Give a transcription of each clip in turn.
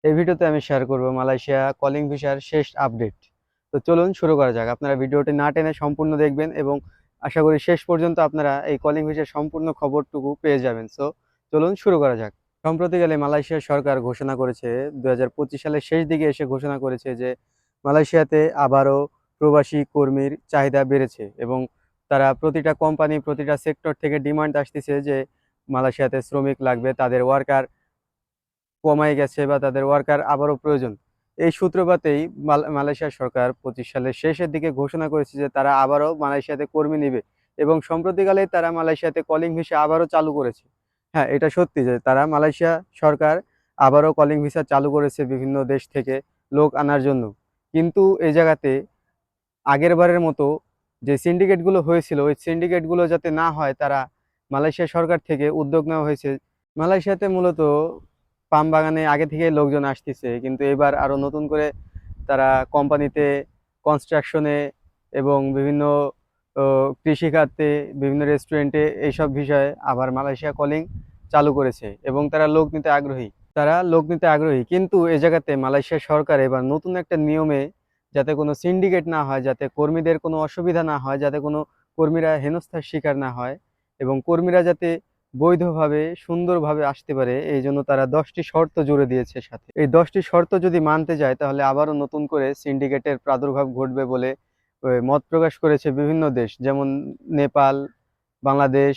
এই ভিডিওতে আমি শেয়ার করব মালয়েশিয়া কলিং ভিসার শেষ আপডেট। তো চলুন শুরু করা যাক। আপনারা ভিডিওটি না টেনে সম্পূর্ণ দেখবেন এবং আশা করি শেষ পর্যন্ত আপনারা এই কলিং ভিসার সম্পূর্ণ খবরটুকু পেয়ে যাবেন। সো চলুন শুরু করা যাক। সম্প্রতিকালে মালয়েশিয়া সরকার ঘোষণা করেছে, 2025 সালের শেষ দিকে এসে ঘোষণা করেছে যে মালয়েশিয়াতে আবারও প্রবাসী কর্মীর চাহিদা বেড়েছে এবং তারা প্রতিটা কোম্পানি প্রতিটা সেক্টর থেকে ডিমান্ড আসতেছে যে মালয়েশিয়াতে শ্রমিক লাগবে, তাদের ওয়ার্কার কমাই গেছে বা তাদের ওয়ার্কার আবারও প্রয়োজন। এই সূত্রপাতেই মালয়েশিয়া সরকার 25 সালের শেষের দিকে ঘোষণা করেছে যে তারা আবারও মালয়েশিয়াতে কর্মী নিবে এবং সম্প্রতিকালে তারা মালয়েশিয়াতে কলিং ভিসা আবারও চালু করেছে। হ্যাঁ, এটা সত্যি যে তারা মালয়েশিয়া সরকার আবারও কলিং ভিসা চালু করেছে বিভিন্ন দেশ থেকে লোক আনার জন্য। কিন্তু এই জায়গাতে আগেরবারের মতো যে সিন্ডিকেটগুলো হয়েছিল ওই সিন্ডিকেটগুলো যাতে না হয়, তারা মালয়েশিয়া সরকার থেকে উদ্যোগ নেওয়া হয়েছে। মালয়েশিয়াতে মূলত পাম বাগানে আগে থেকে লোকজন আসতেছে, কিন্তু এবার আরো নতুন করে তারা কোম্পানিতে, কনস্ট্রাকশনে এবং বিভিন্ন কৃষিখাতে, বিভিন্ন রেস্টুরেন্টে এইসব বিষয়ে আবার মালয়েশিয়া কলিং চালু করেছে এবং তারা লোক নিতে আগ্রহী। কিন্তু এ জায়গাতে মালয়েশিয়া সরকার এবার নতুন একটা নিয়মে, যাতে কোনো সিন্ডিকেট না হয়, যাতে কর্মীদের কোনো অসুবিধা না হয়, যাতে কোনো কর্মীরা হেনস্থার শিকার না হয় এবং কর্মীরা যাতে বৈধভাবে সুন্দরভাবে আসতে পারে, এই জন্য তারা 10টি শর্ত জুড়ে দিয়েছে সাথে। এই 10টি শর্ত যদি মানতে যায় তাহলে আবারও নতুন করে সিন্ডিকেটের প্রাদুর্ভাব ঘটবে বলে মত প্রকাশ করেছে বিভিন্ন দেশ, যেমন নেপাল, বাংলাদেশ,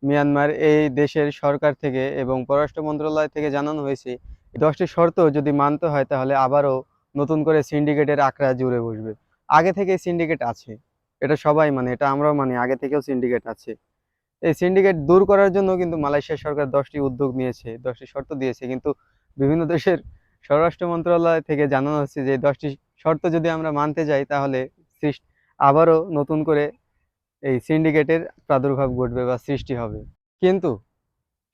মিয়ানমার। এই দেশের সরকার থেকে এবং পররাষ্ট্র মন্ত্রণালয় থেকে জানানো হয়েছে 10টি শর্ত যদি মানতে হয় তাহলে আবারও নতুন করে সিন্ডিকেটের আখড়া জুড়ে বসবে। আগে থেকে সিন্ডিকেট আছে, এটা সবাই মানে, এটা আমরাও মানি, আগে থেকেও সিন্ডিকেট আছে। এই সিন্ডিকেট দূর করার জন্য কিন্তু মালয়েশিয়া সরকার 10টি উদ্যোগ নিয়েছে, 10টি শর্ত দিয়েছে। কিন্তু বিভিন্ন দেশের স্বরাষ্ট্র মন্ত্রণালয় থেকে জানানো হচ্ছে যে 10টি শর্ত যদি আমরা মানতে যাই তাহলে আবারও নতুন করে এই সিন্ডিকেটের প্রাদুর্ভাব ঘটবে বা সৃষ্টি হবে। কিন্তু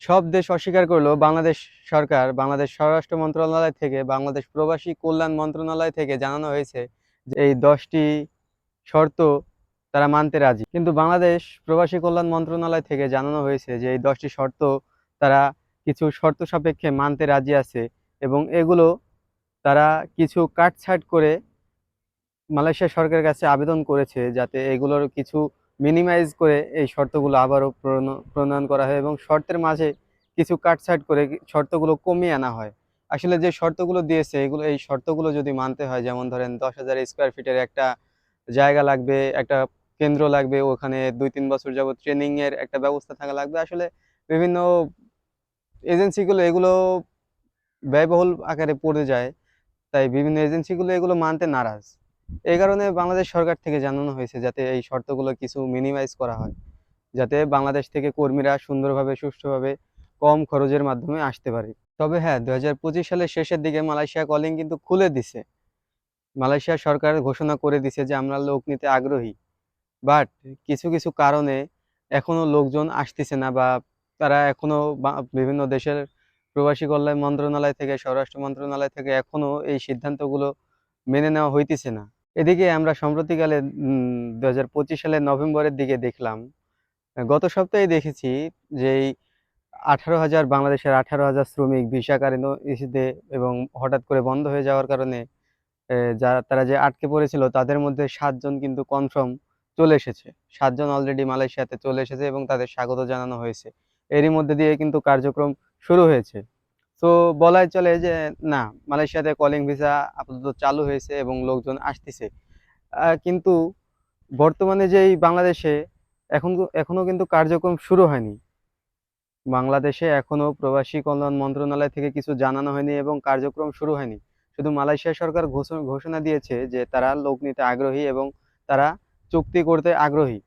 সব দেশ অস্বীকার করলেও বাংলাদেশ সরকার, বাংলাদেশ স্বরাষ্ট্র মন্ত্রণালয় থেকে, বাংলাদেশ প্রবাসী কল্যাণ মন্ত্রণালয় থেকে জানানো হয়েছে যে এই 10টি শর্ত তারা মানতে রাজি। কিন্তু বাংলাদেশ প্রবাসী কল্যাণ মন্ত্রণালয় থেকে জানানো হয়েছে যে এই 10টি শর্ত তারা কিছু শর্ত সাপেক্ষে মানতে রাজি আছে এবং এগুলো তারা কিছু কাটছাঁট করে মালয়েশিয়া সরকারের কাছে আবেদন করেছে যাতে এগুলোর কিছু মিনিমাইজ করে এই শর্তগুলো আবারও প্রণয়ন করা হয় এবং শর্তের মাঝে কিছু কাটছাঁট করে শর্তগুলো কমিয়ে আনা হয়। আসলে যে শর্তগুলো দিয়েছে এই শর্তগুলো যদি মানতে হয়, যেমন ধরেন 10,000 স্কোয়ার ফিটের একটা জায়গা লাগবে, একটা কেন্দ্র লাগবে, ওখানে 2-3 বছর যাবত ট্রেনিং এর একটা ব্যবস্থা থাকা লাগবে। আসলে বিভিন্ন এজেন্সিগুলো এগুলো ব্যয়বহুল আকারে পড়ে যায়, তাই বিভিন্ন এজেন্সিগুলো এগুলো মানতে নারাজ। এই কারণে বাংলাদেশ সরকার থেকে জানানো হয়েছে যাতে এই শর্তগুলো কিছু মিনিমাইজ করা হয়, যাতে বাংলাদেশ থেকে কর্মীরা সুন্দরভাবে, সুষ্ঠুভাবে, কম খরচের মাধ্যমে আসতে পারে। তবে হ্যাঁ, 2025 সালের শেষের দিকে মালয়েশিয়া কলিং কিন্তু খুলে দিছে। মালয়েশিয়া সরকার ঘোষণা করে দিছে যে আমরা লোক নিতে আগ্রহী। বাট কিছু কিছু কারণে এখনো লোকজন আসতেছে না, বা তারা এখনো বিভিন্ন দেশের প্রবাসী কল্যাণ মন্ত্রণালয় থেকে, স্বরাষ্ট্র মন্ত্রণালয় থেকে এখনো এই সিদ্ধান্তগুলো মেনে নেওয়া হইতেছে না। এদিকে আমরা সম্প্রতিকালে 2025 সালের নভেম্বরের দিকে দেখলাম, গত সপ্তাহে দেখেছি যে এই 18,000 বাংলাদেশের 18,000 শ্রমিক ভিসাকালীন ইস্যুতে এবং হঠাৎ করে বন্ধ হয়ে যাওয়ার কারণে তারা যে আটকে পড়েছিল তাদের মধ্যে 7 জন কিন্তু কনফার্ম চলে এসেছে। 7 জন অলরেডি মালয়েশিয়াতে চলে এসেছে এবং তাদের স্বাগত জানানো হয়েছে। এরই মধ্যে দিয়ে কিন্তু কার্যক্রম শুরু হয়েছে। তো বলাই চলে যে না, মালয়েশিয়াতে কলিং ভিসা আপাতত চালু হয়েছে এবং লোকজন আসতেছে। কিন্তু বর্তমানে যেই বাংলাদেশে এখনো কিন্তু কার্যক্রম শুরু হয়নি। বাংলাদেশে এখনো প্রবাসী কল্যাণ মন্ত্রণালয় থেকে কিছু জানানো হয়নি এবং কার্যক্রম শুরু হয়নি। শুধু মালয়েশিয়া সরকার ঘোষণা দিয়েছে যে তারা লোক নিতে আগ্রহী এবং তারা চুক্তি করতে আগ্রহী।